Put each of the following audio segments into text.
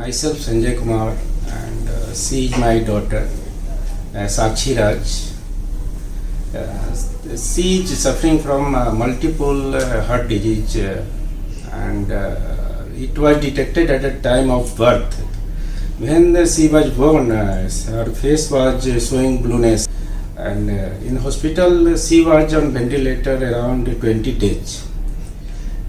Myself Sanjay Kumar and she is my daughter Sakshi Raj. She is suffering from multiple heart disease and it was detected at the time of birth. When she was born, her face was showing blueness, and in hospital she was on ventilator around 20 days.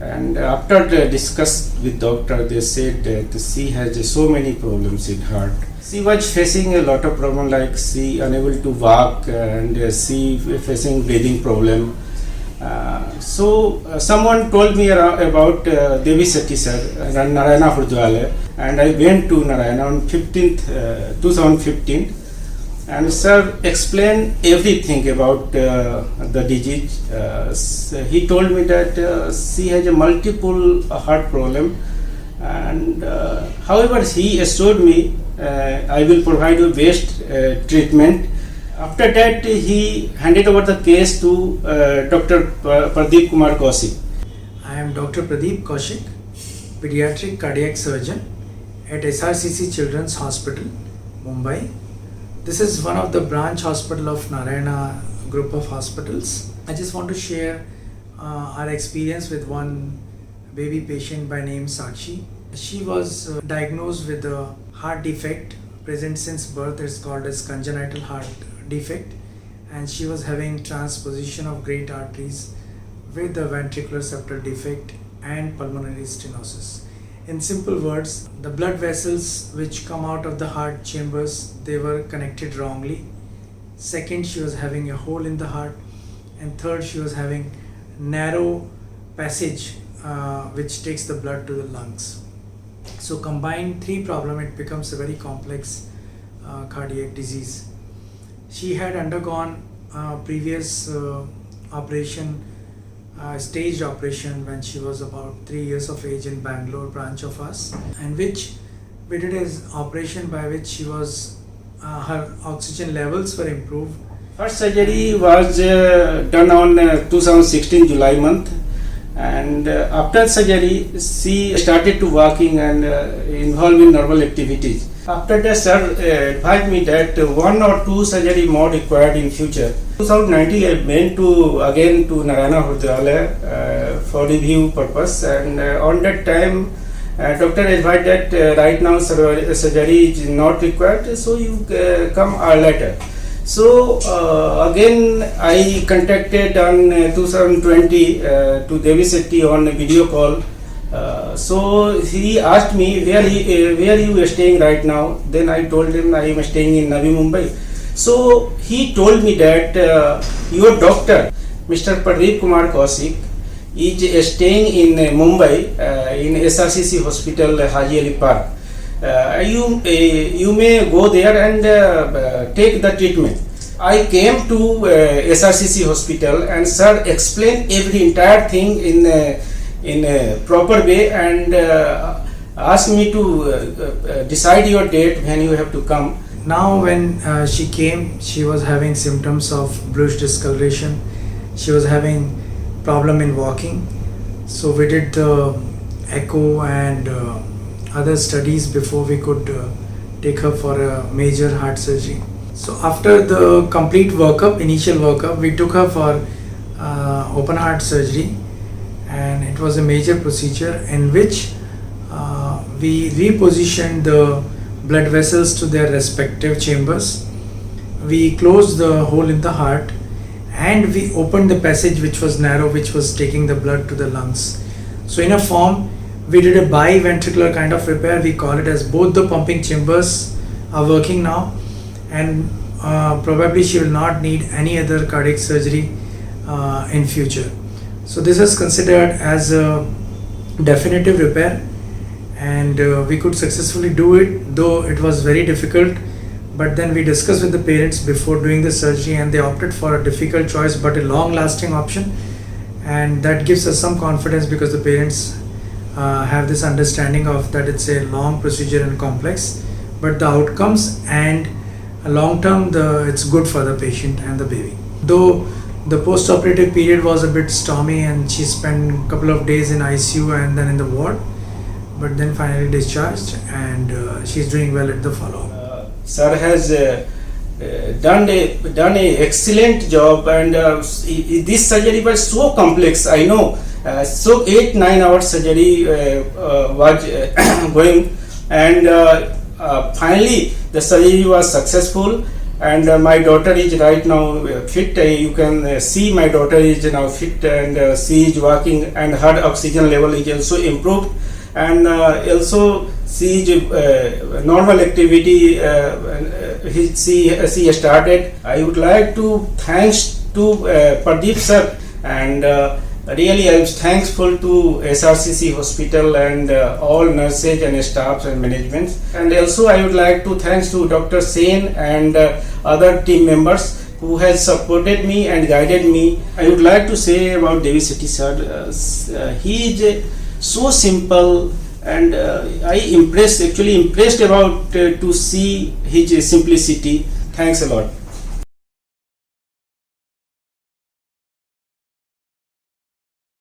And after the discuss with doctor, they said that she has so many problems in heart. She was facing a lot of problem, like she unable to walk and she facing breathing problem. So someone told me about Devi Seti sir, Narayana, and I went to Narayana on 15th, 2015. And sir explained everything about the disease. He told me that she has a multiple heart problem, and however he assured me I will provide you best treatment. After that he handed over the case to Dr. Pradeep Kaushik. I am Dr. Pradeep Kaushik, Paediatric Cardiac Surgeon at SRCC Children's Hospital, Mumbai. This is one of the branch hospital of Narayana group of hospitals. I just want to share our experience with one baby patient by name Sakshi. She was diagnosed with a heart defect present since birth. It's called as Congenital Heart Defect, and she was having transposition of great arteries with the ventricular septal defect and pulmonary stenosis. In simple words, the blood vessels which come out of the heart chambers, they were connected wrongly. Second, she was having a hole in the heart. And third, she was having narrow passage which takes the blood to the lungs. So combined three problems, it becomes a very complex cardiac disease. She had undergone previous operation, staged operation when she was about 3 years of age in Bangalore branch of us, and which we did an operation by which she was her oxygen levels were improved. First surgery was done on 2016 July month, and after surgery she started to walking and involved in normal activities. After that, sir advised me that one or two surgery more required in future. 2019 I went again to Narayana for review purpose, and on that time doctor advised that right now surgery is not required, so you come later. So again I contacted on 2020 to Devi Seti on video call. So he asked me where you are staying right now. Then I told him I am staying in Navi Mumbai. So he told me that your doctor, Mr. Pradeep Kaushik, is staying in Mumbai in SRCC hospital, Haji Ali Park. You may go there and take the treatment. I came to SRCC hospital and sir explained every entire thing in a proper way and asked me to decide your date when you have to come. Now when she came, she was having symptoms of bluish discoloration. She was having problem in walking. So we did the echo and other studies before we could take her for a major heart surgery. So after the complete workup, initial workup, we took her for open heart surgery, and it was a major procedure in which we repositioned the blood vessels to their respective chambers. We closed the hole in the heart and we opened the passage which was narrow, which was taking the blood to the lungs. So in a form, we did a biventricular kind of repair. We call it as both the pumping chambers are working now, and probably she will not need any other cardiac surgery in future. So this is considered as a definitive repair, and we could successfully do it, though it was very difficult. But then we discussed with the parents before doing the surgery, and they opted for a difficult choice but a long-lasting option, and that gives us some confidence because the parents have this understanding of that it's a long procedure and complex, but the outcomes and long-term, it's good for the patient and the baby. Though the post-operative period was a bit stormy and she spent a couple of days in ICU and then in the ward, but then finally discharged, and she's doing well at the follow-up. Sir has done a excellent job, and this surgery was so complex. I know, so 8-9 hours surgery was going, and finally the surgery was successful. And my daughter is right now fit. You can see my daughter is now fit, and she is walking, and her oxygen level is also improved, and also she is normal activity. She started. I would like to thanks to Pradeep sir, and really I was thankful to SRCC hospital and all nurses and staffs and management. And also I would like to thanks to Dr. Sen and other team members who has supported me and guided me. I would like to say about Devi Sethi sir. He is so simple, and I impressed about to see his simplicity. Thanks a lot.